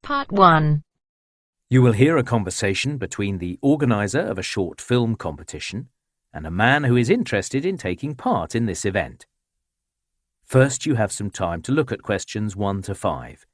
Part 1. You will hear a conversation between the organiser of a short film competition and a man who is interested in taking part in this event. First, you have some time to look at questions 1 to 5.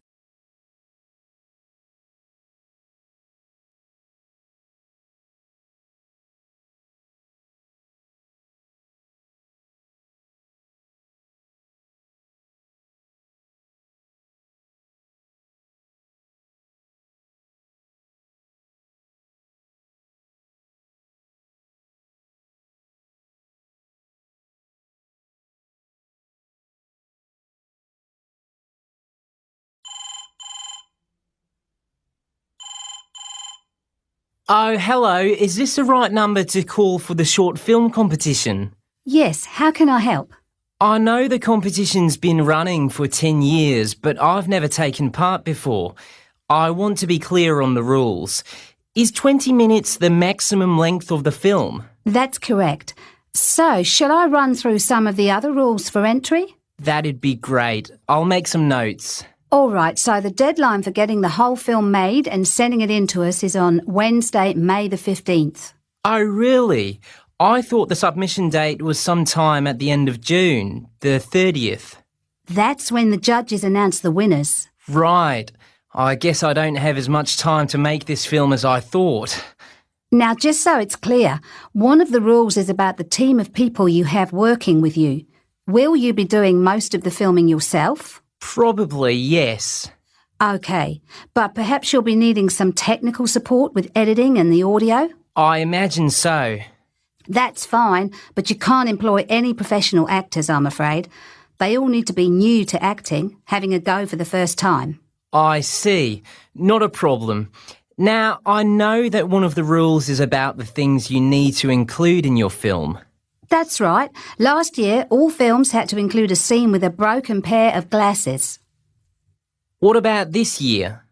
Oh, hello. Is this the right number to call for the short film competition? Yes, how can I help? I know the competition's been running for 10 years, but I've never taken part before. I want to be clear on the rules. Is 20 minutes the maximum length of the film? That's correct. So, shall I run through some of the other rules for entry? That'd be great. I'll make some notes. All right, so the deadline for getting the whole film made and sending it in to us is on Wednesday, May the 15th. Oh, really? I thought the submission date was sometime at the end of June, the 30th. That's when the judges announce the winners. Right. I guess I don't have as much time to make this film as I thought. Now, just so it's clear, one of the rules is about the team of people you have working with you. Will you be doing most of the filming yourself? Probably, yes. OK, but perhaps you'll be needing some technical support with editing and the audio? I imagine so. That's fine, but you can't employ any professional actors, I'm afraid. They all need to be new to acting, having a go for the first time. I see. Not a problem. Now, I know that one of the rules is about the things you need to include in your film. That's right. Last year, all films had to include a scene with a broken pair of glasses. What about this year?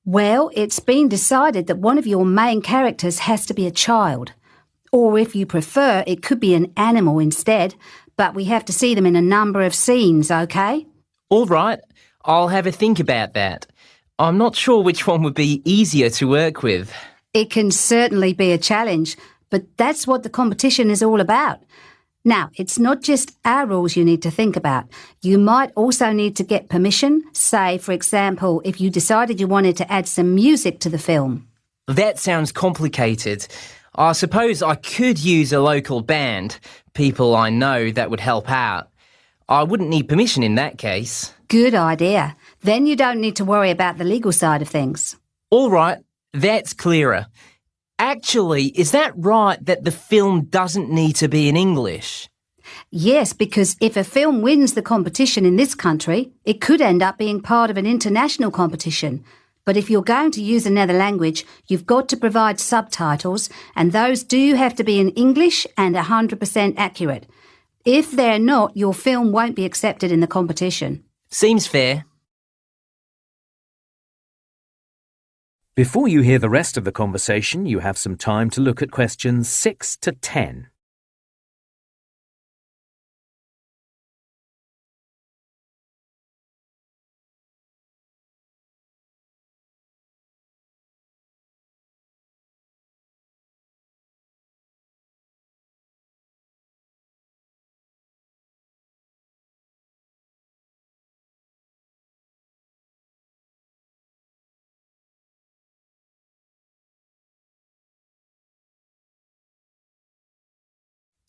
Well, it's been decided that one of your main characters has to be a child. Or if you prefer, it could be an animal instead, but we have to see them in a number of scenes, OK? All right. I'll have a think about that. I'm not sure which one would be easier to work with. It can certainly be a challenge, but that's what the competition is all about. Now, it's not just our rules you need to think about. You might also need to get permission, say, for example, if you decided you wanted to add some music to the film. That sounds complicated. I suppose I could use a local band, people I know that would help out. I wouldn't need permission in that case. Good idea. Then you don't need to worry about the legal side of things. All right, that's clearer. Actually, is that right that the film doesn't need to be in English? Yes, because if a film wins the competition in this country, it could end up being part of an international competition. But if you're going to use another language, you've got to provide subtitles, and those do have to be in English and 100% accurate. If they're not, your film won't be accepted in the competition. Seems fair. Before you hear the rest of the conversation, you have some time to look at questions 6 to 10.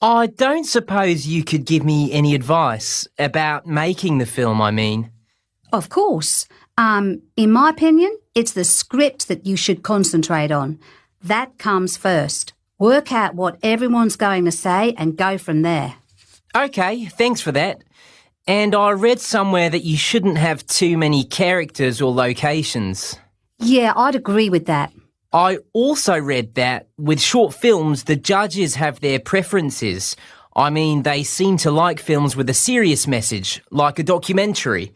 I don't suppose you could give me any advice about making the film, I mean. Of course. In my opinion, it's the script that you should concentrate on. That comes first. Work out what everyone's going to say and go from there. OK, thanks for that. And I read somewhere that you shouldn't have too many characters or locations. Yeah, I'd agree with that. I also read that with short films, the judges have their preferences. I mean, they seem to like films with a serious message, like a documentary.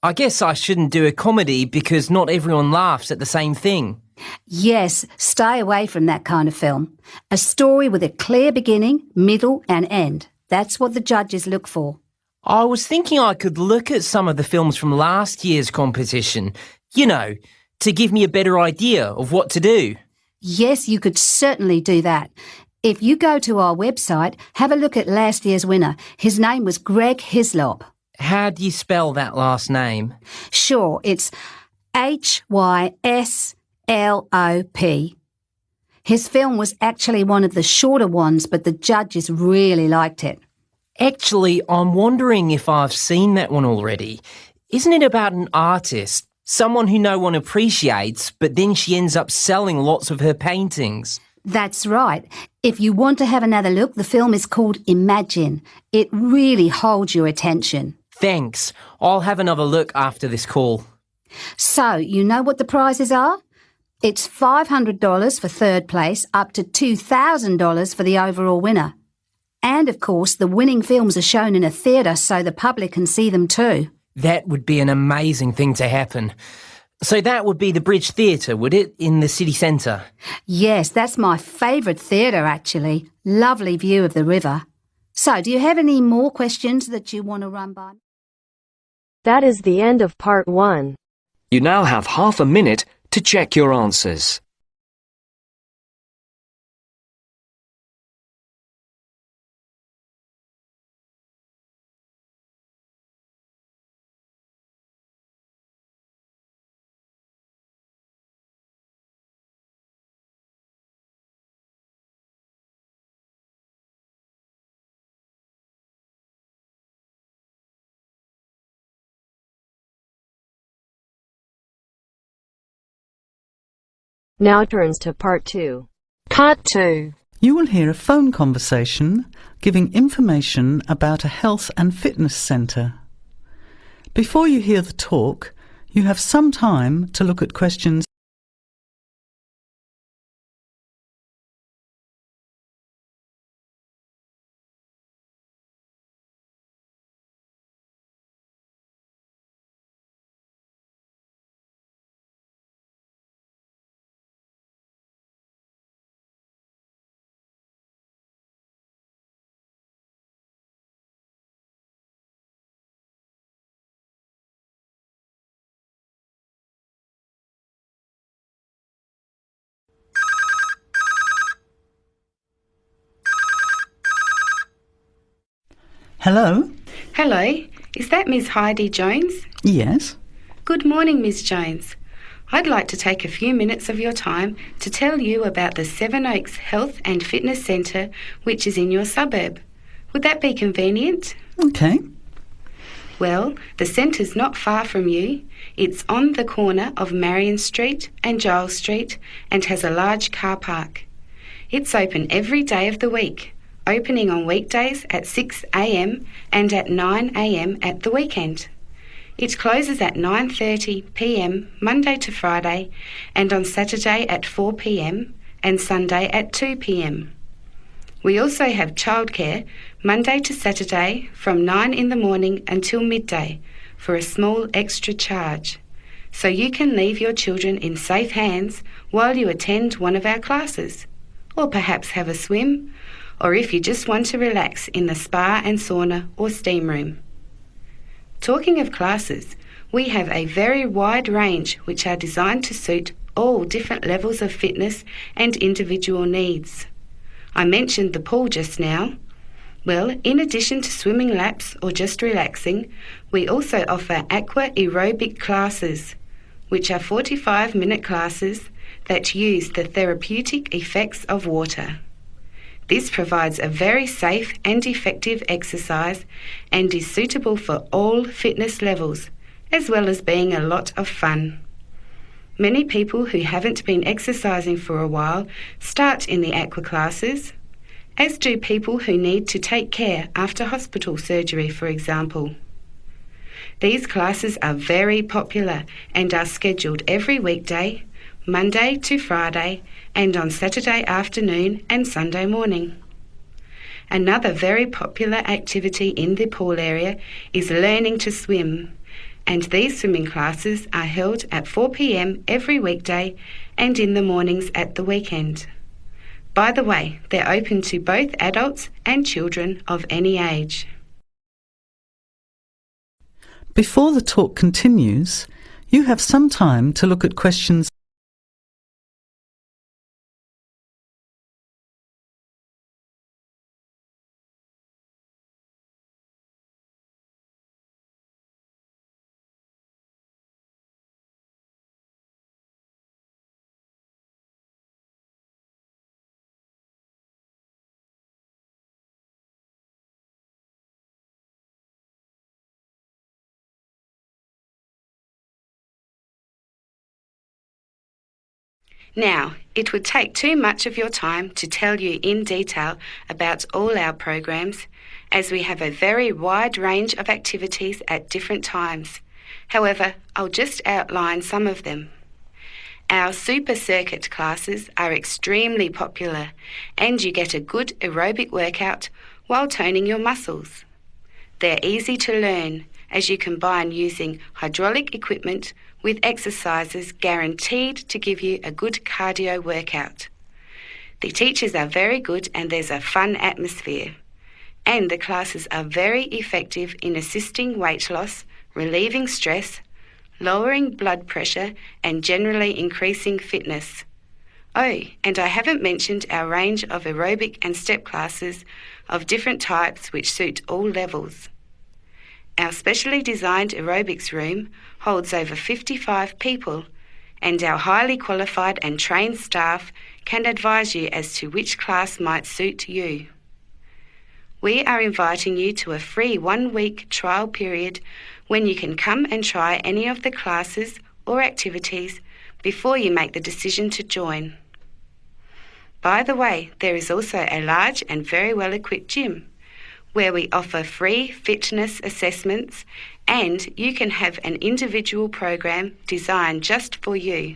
I guess I shouldn't do a comedy because not everyone laughs at the same thing. Yes, stay away from that kind of film. A story with a clear beginning, middle and end. That's what the judges look for. I was thinking I could look at some of the films from last year's competition. You know, to give me a better idea of what to do? Yes, you could certainly do that. If you go to our website, have a look at last year's winner. His name was Greg Hislop. How do you spell that last name? Sure, it's Hyslop. His film was actually one of the shorter ones, but the judges really liked it. Actually, I'm wondering if I've seen that one already. Isn't it about an artist, someone who no one appreciates, but then she ends up selling lots of her paintings? That's right. If you want to have another look, the film is called Imagine. It really holds your attention. Thanks. I'll have another look after this call. So, you know what the prizes are? It's $500 for third place, up to $2,000 for the overall winner. And, of course, the winning films are shown in a theatre so the public can see them too. That would be an amazing thing to happen. So that would be the Bridge Theatre, would it, in the city centre? Yes, that's my favourite theatre, actually. Lovely view of the river. So, do you have any more questions that you want to run by? That is the end of part 1. You now have half a minute to check your answers. Now turns to part 2. Part 2. You will hear a phone conversation giving information about a health and fitness centre. Before you hear the talk, you have some time to look at questions. Hello? Hello, is that Miss Heidi Jones? Yes? Good morning, Miss Jones. I'd like to take a few minutes of your time to tell you about the Seven Oaks Health and Fitness Centre, which is in your suburb. Would that be convenient? Okay. Well, the centre's not far from you. It's on the corner of Marion Street and Giles Street and has a large car park. It's open every day of the week, opening on weekdays at 6 a.m. and at 9 a.m. at the weekend. It closes at 9:30 p.m. Monday to Friday and on Saturday at 4 p.m. and Sunday at 2 p.m. We also have childcare Monday to Saturday from 9 in the morning until midday for a small extra charge, so you can leave your children in safe hands while you attend one of our classes, or perhaps have a swim, or if you just want to relax in the spa and sauna or steam room. Talking of classes, we have a very wide range which are designed to suit all different levels of fitness and individual needs. I mentioned the pool just now. Well, in addition to swimming laps or just relaxing, we also offer aqua aerobic classes, which are 45-minute classes that use the therapeutic effects of water. This provides a very safe and effective exercise and is suitable for all fitness levels, as well as being a lot of fun. Many people who haven't been exercising for a while start in the aqua classes, as do people who need to take care after hospital surgery, for example. These classes are very popular and are scheduled every weekday, Monday to Friday, and on Saturday afternoon and Sunday morning. Another very popular activity in the pool area is learning to swim, and these swimming classes are held at 4 p.m. every weekday and in the mornings at the weekend. By the way, they're open to both adults and children of any age. Before the talk continues, You have some time to look at questions Now, it would take too much of your time to tell you in detail about all our programs, as we have a very wide range of activities at different times. However, I'll just outline some of them. Our super circuit classes are extremely popular, and you get a good aerobic workout while toning your muscles. They're easy to learn, as you combine using hydraulic equipment with exercises guaranteed to give you a good cardio workout. The teachers are very good and there's a fun atmosphere. And the classes are very effective in assisting weight loss, relieving stress, lowering blood pressure and generally increasing fitness. Oh, and I haven't mentioned our range of aerobic and step classes of different types which suit all levels. Our specially designed aerobics room holds over 55 people, and our highly qualified and trained staff can advise you as to which class might suit you. We are inviting you to a free 1-week trial period when you can come and try any of the classes or activities before you make the decision to join. By the way, there is also a large and very well-equipped gym where we offer free fitness assessments, and you can have an individual program designed just for you.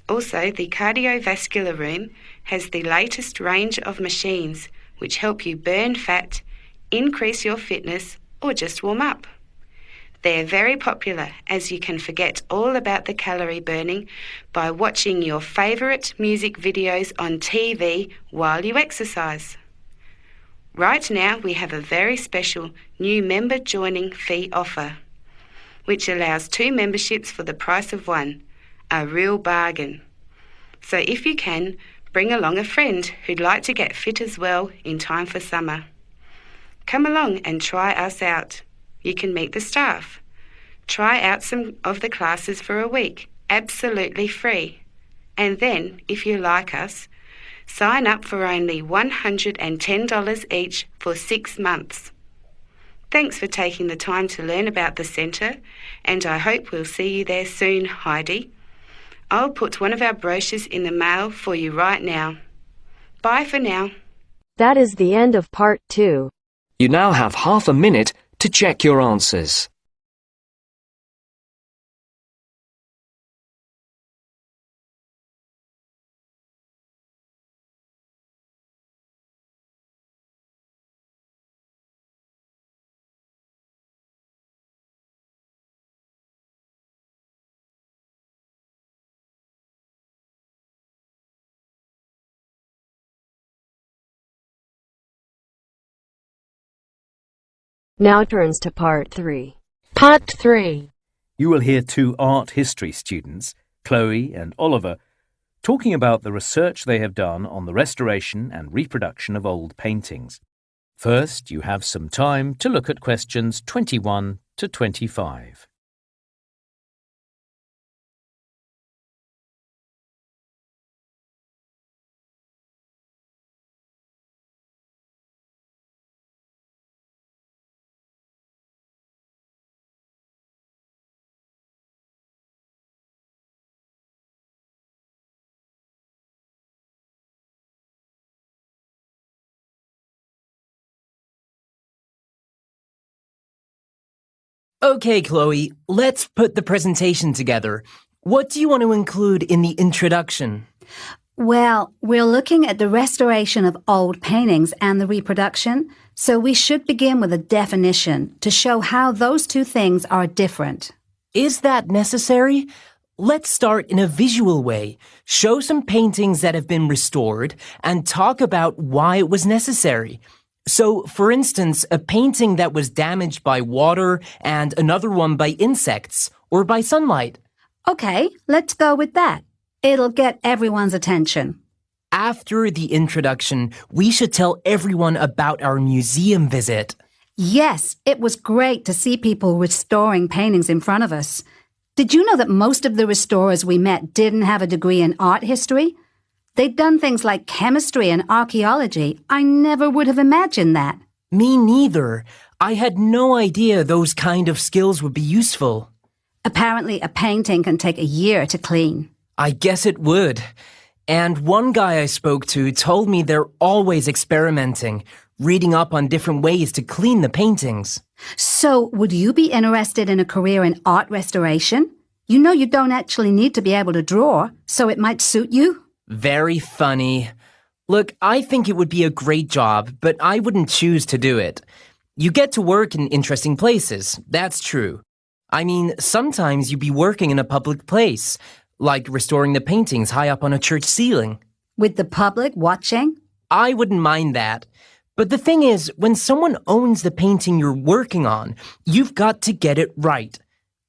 Also, the cardiovascular room has the latest range of machines which help you burn fat, increase your fitness, or just warm up. They're very popular, as you can forget all about the calorie burning by watching your favourite music videos on TV while you exercise. Right now, we have a very special new member joining fee offer, which allows 2 memberships for the price of 1, a real bargain. So if you can, bring along a friend who'd like to get fit as well in time for summer. Come along and try us out. You can meet the staff. Try out some of the classes for a week, absolutely free. And then, if you like us, sign up for only $110 each for 6 months. Thanks for taking the time to learn about the centre, and I hope we'll see you there soon, Heidi. I'll put one of our brochures in the mail for you right now. Bye for now. That is the end of part 2. You now have half a minute to check your answers. Now turns to part 3. Part 3. You will hear 2 art history students, Chloe and Oliver, talking about the research they have done on the restoration and reproduction of old paintings. First, you have some time to look at questions 21 to 25. Okay, Chloe, let's put the presentation together. What do you want to include in the introduction? Well, we're looking at the restoration of old paintings and the reproduction, so we should begin with a definition to show how those 2 things are different. Is that necessary? Let's start in a visual way. Show some paintings that have been restored and talk about why it was necessary. So, for instance, a painting that was damaged by water and another one by insects, or by sunlight. Okay, let's go with that. It'll get everyone's attention. After the introduction, we should tell everyone about our museum visit. Yes, it was great to see people restoring paintings in front of us. Did you know that most of the restorers we met didn't have a degree in art history? They'd done things like chemistry and archaeology. I never would have imagined that. Me neither. I had no idea those kind of skills would be useful. Apparently, a painting can take a year to clean. I guess it would. And one guy I spoke to told me they're always experimenting, reading up on different ways to clean the paintings. So, would you be interested in a career in art restoration? You know you don't actually need to be able to draw, so it might suit you. Very funny. Look, I think it would be a great job, but I wouldn't choose to do it. You get to work in interesting places, that's true. I mean, sometimes you'd be working in a public place, like restoring the paintings high up on a church ceiling. With the public watching? I wouldn't mind that. But the thing is, when someone owns the painting you're working on, you've got to get it right.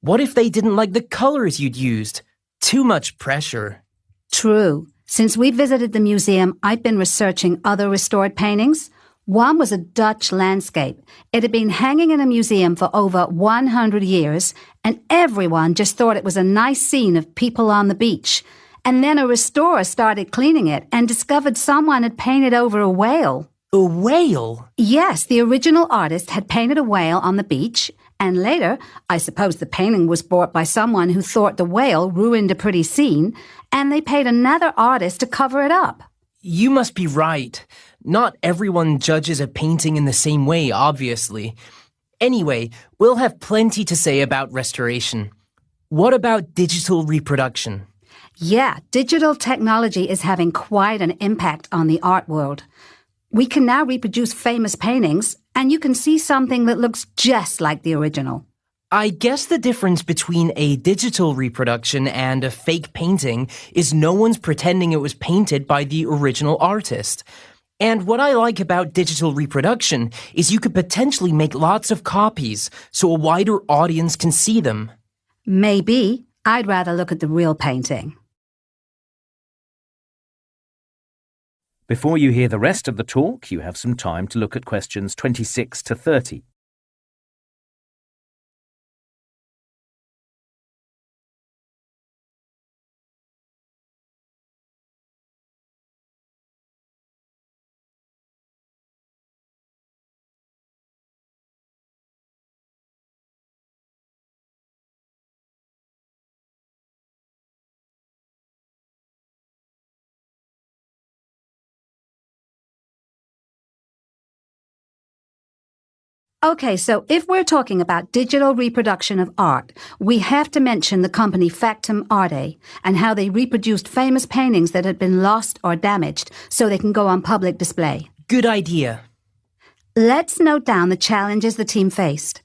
What if they didn't like the colors you'd used? Too much pressure. True. Since we visited the museum, I've been researching other restored paintings. One was a Dutch landscape. It had been hanging in a museum for over 100 years, and everyone just thought it was a nice scene of people on the beach. And then a restorer started cleaning it and discovered someone had painted over a whale. A whale? Yes, the original artist had painted a whale on the beach, and later, I suppose the painting was bought by someone who thought the whale ruined a pretty scene, and they paid another artist to cover it up. You must be right. Not everyone judges a painting in the same way, obviously. Anyway, we'll have plenty to say about restoration. What about digital reproduction? Yeah, digital technology is having quite an impact on the art world. We can now reproduce famous paintings, and you can see something that looks just like the original. I guess the difference between a digital reproduction and a fake painting is no one's pretending it was painted by the original artist. And what I like about digital reproduction is you could potentially make lots of copies so a wider audience can see them. Maybe. I'd rather look at the real painting. Before you hear the rest of the talk, you have some time to look at questions 26 to 30. Okay, so if we're talking about digital reproduction of art, we have to mention the company Factum Arte and how they reproduced famous paintings that had been lost or damaged so they can go on public display. Good idea. Let's note down the challenges the team faced.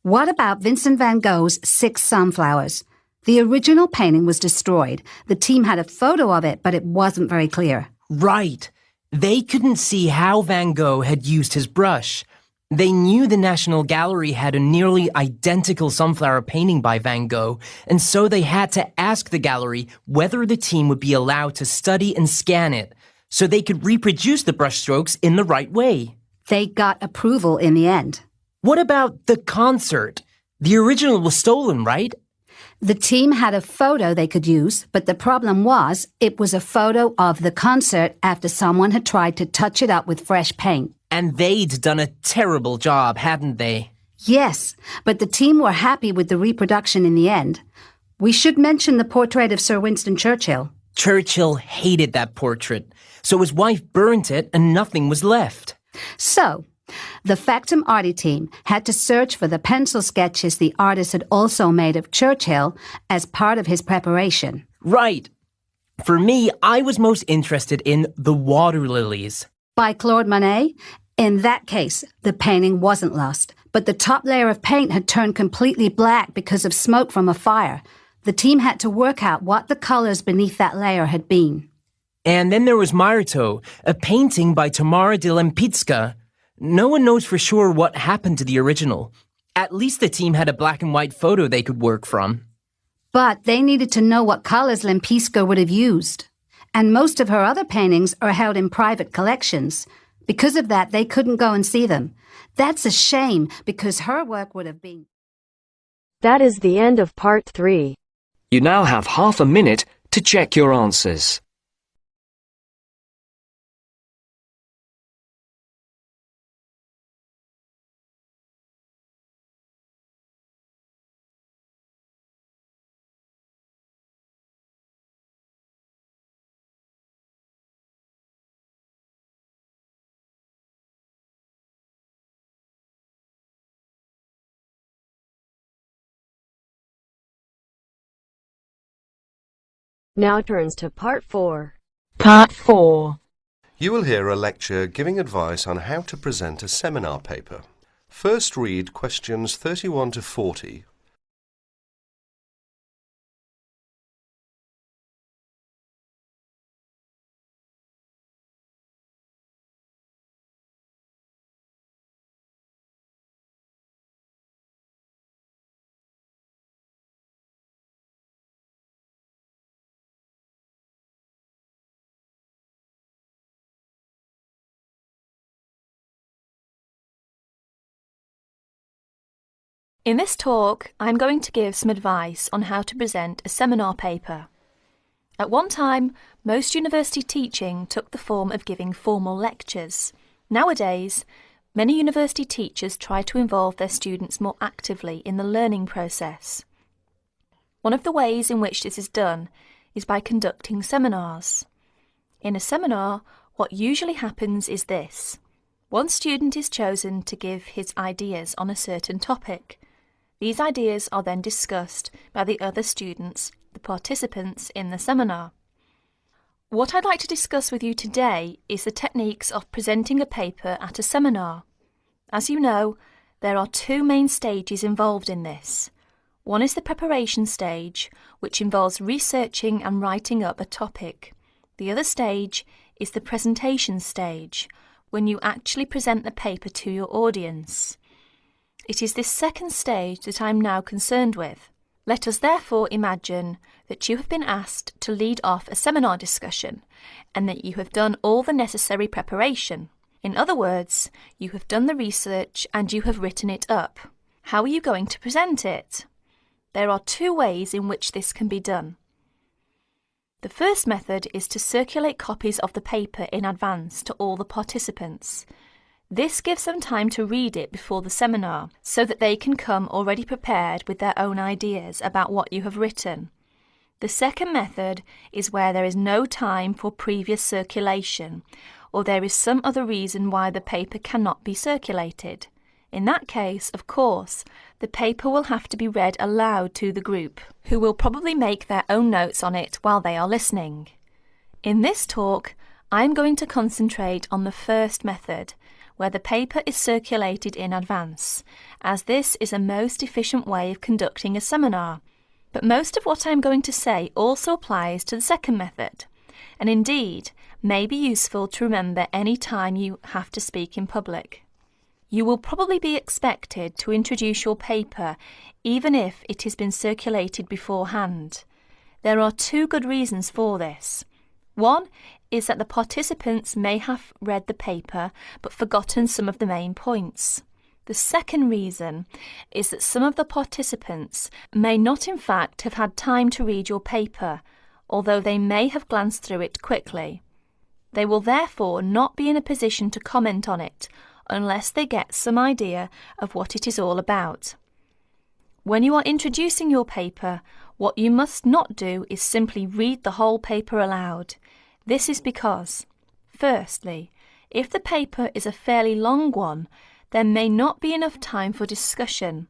What about Vincent van Gogh's 6 Sunflowers? The original painting was destroyed. The team had a photo of it, but it wasn't very clear. Right. They couldn't see how Van Gogh had used his brush. They knew the National Gallery had a nearly identical sunflower painting by Van Gogh, and so they had to ask the gallery whether the team would be allowed to study and scan it, so they could reproduce the brushstrokes in the right way. They got approval in the end. What about the concert? The original was stolen, right? The team had a photo they could use, but the problem was it was a photo of the concert after someone had tried to touch it up with fresh paint. And they'd done a terrible job, hadn't they? Yes, but the team were happy with the reproduction in the end. We should mention the portrait of Sir Winston Churchill. Churchill hated that portrait, so his wife burnt it and nothing was left. So, the Factum Arte team had to search for the pencil sketches the artist had also made of Churchill as part of his preparation. Right. For me, I was most interested in the water lilies. By Claude Monet? In that case, the painting wasn't lost, but the top layer of paint had turned completely black because of smoke from a fire. The team had to work out what the colors beneath that layer had been. And then there was Marto, a painting by Tamara de Lempicka. No one knows for sure what happened to the original. At least the team had a black and white photo they could work from. But they needed to know what colours Lempisca would have used. And most of her other paintings are held in private collections. Because of that, they couldn't go and see them. That's a shame, because her work would have been... That is the end of part 3. You now have half a minute to check your answers. Now turns to part 4. Part 4. You will hear a lecture giving advice on how to present a seminar paper. First read questions 31 to 40. In this talk, I'm going to give some advice on how to present a seminar paper. At one time, most university teaching took the form of giving formal lectures. Nowadays, many university teachers try to involve their students more actively in the learning process. One of the ways in which this is done is by conducting seminars. In a seminar, what usually happens is this. One student is chosen to give his ideas on a certain topic. These ideas are then discussed by the other students, the participants in the seminar. What I'd like to discuss with you today is the techniques of presenting a paper at a seminar. As you know, there are 2 main stages involved in this. One is the preparation stage, which involves researching and writing up a topic. The other stage is the presentation stage, when you actually present the paper to your audience. It is this second stage that I'm now concerned with. Let us therefore imagine that you have been asked to lead off a seminar discussion and that you have done all the necessary preparation. In other words, you have done the research and you have written it up. How are you going to present it? There are 2 ways in which this can be done. The first method is to circulate copies of the paper in advance to all the participants. This gives them time to read it before the seminar, so that they can come already prepared with their own ideas about what you have written. The second method is where there is no time for previous circulation, or there is some other reason why the paper cannot be circulated. In that case, of course, the paper will have to be read aloud to the group, who will probably make their own notes on it while they are listening. In this talk, I am going to concentrate on the first method, where the paper is circulated in advance, as this is a most efficient way of conducting a seminar. But most of what I am going to say also applies to the second method, and indeed may be useful to remember any time you have to speak in public. You will probably be expected to introduce your paper even if it has been circulated beforehand. There are 2 good reasons for this. One is that the participants may have read the paper but forgotten some of the main points. The second reason is that some of the participants may not in fact have had time to read your paper, although they may have glanced through it quickly. They will therefore not be in a position to comment on it unless they get some idea of what it is all about. When you are introducing your paper, what you must not do is simply read the whole paper aloud. This is because, firstly, if the paper is a fairly long one, there may not be enough time for discussion.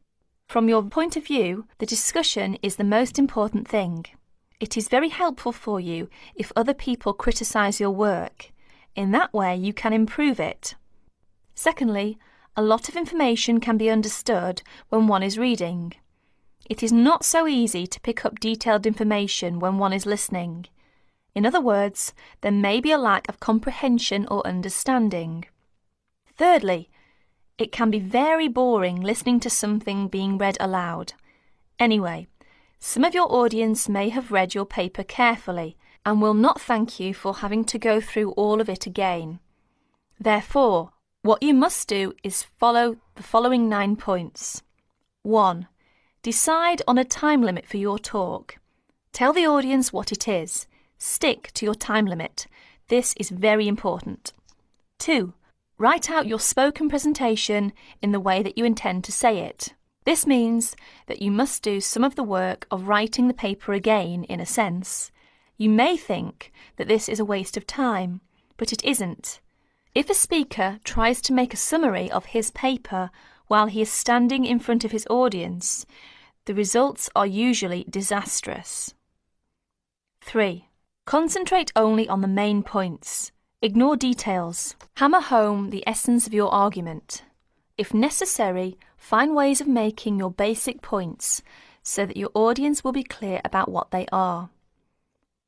From your point of view, the discussion is the most important thing. It is very helpful for you if other people criticise your work. In that way, you can improve it. Secondly, a lot of information can be understood when one is reading. It is not so easy to pick up detailed information when one is listening. In other words, there may be a lack of comprehension or understanding. Thirdly, it can be very boring listening to something being read aloud. Anyway, Some of your audience may have read your paper carefully and will not thank you for having to go through all of it again. Therefore, what you must do is follow the following 9 points. 1. Decide on a time limit for your talk. Tell the audience what it is. Stick to your time limit. This is very important. 2. Write out your spoken presentation in the way that you intend to say it. This means that you must do some of the work of writing the paper again, in a sense. You may think that this is a waste of time, but it isn't. If a speaker tries to make a summary of his paper while he is standing in front of his audience, the results are usually disastrous. 3. Concentrate only on the main points. Ignore details. Hammer home the essence of your argument. If necessary, find ways of making your basic points so that your audience will be clear about what they are.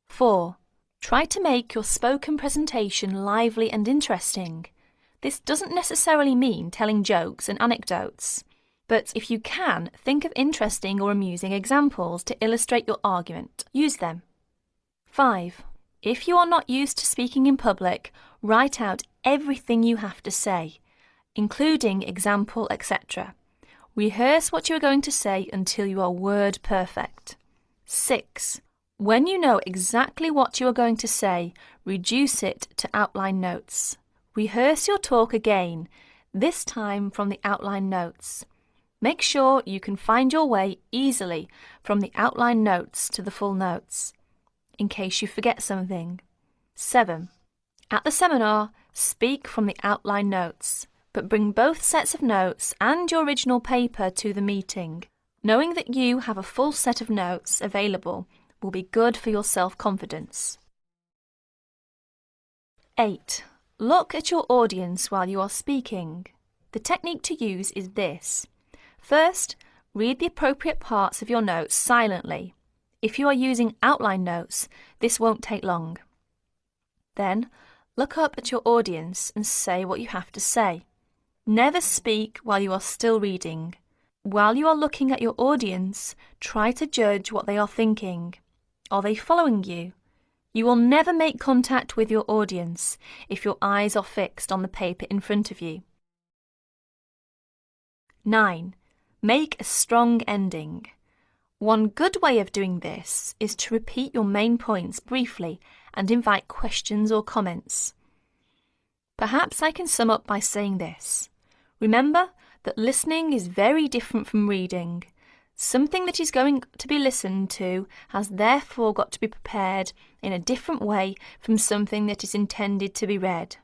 4. Try to make your spoken presentation lively and interesting. This doesn't necessarily mean telling jokes and anecdotes, but if you can, think of interesting or amusing examples to illustrate your argument. Use them. 5. If you are not used to speaking in public, write out everything you have to say, including example, etc. Rehearse what you are going to say until you are word perfect. 6. When you know exactly what you are going to say, reduce it to outline notes. Rehearse your talk again, this time from the outline notes. Make sure you can find your way easily from the outline notes to the full notes, in case you forget something. 7. At the seminar, speak from the outline notes, but bring both sets of notes and your original paper to the meeting. Knowing that you have a full set of notes available will be good for your self-confidence. 8. Look at your audience while you are speaking. The technique to use is this. First, read the appropriate parts of your notes silently. If you are using outline notes, this won't take long. Then, look up at your audience and say what you have to say. Never speak while you are still reading. While you are looking at your audience, try to judge what they are thinking. Are they following you? You will never make contact with your audience if your eyes are fixed on the paper in front of you. 9. Make a strong ending. One good way of doing this is to repeat your main points briefly and invite questions or comments. Perhaps I can sum up by saying this. Remember that listening is very different from reading. Something that is going to be listened to has therefore got to be prepared in a different way from something that is intended to be read.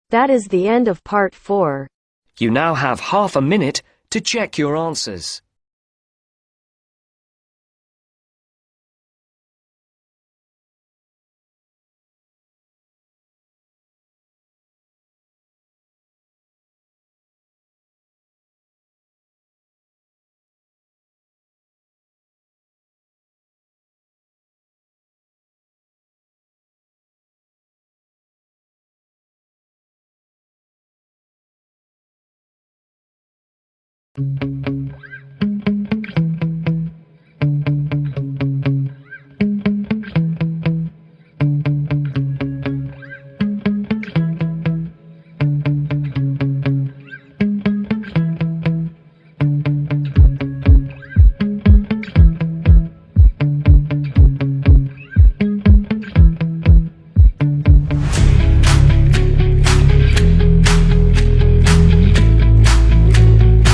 That is the end of part 4. You now have half a minute to check your answers.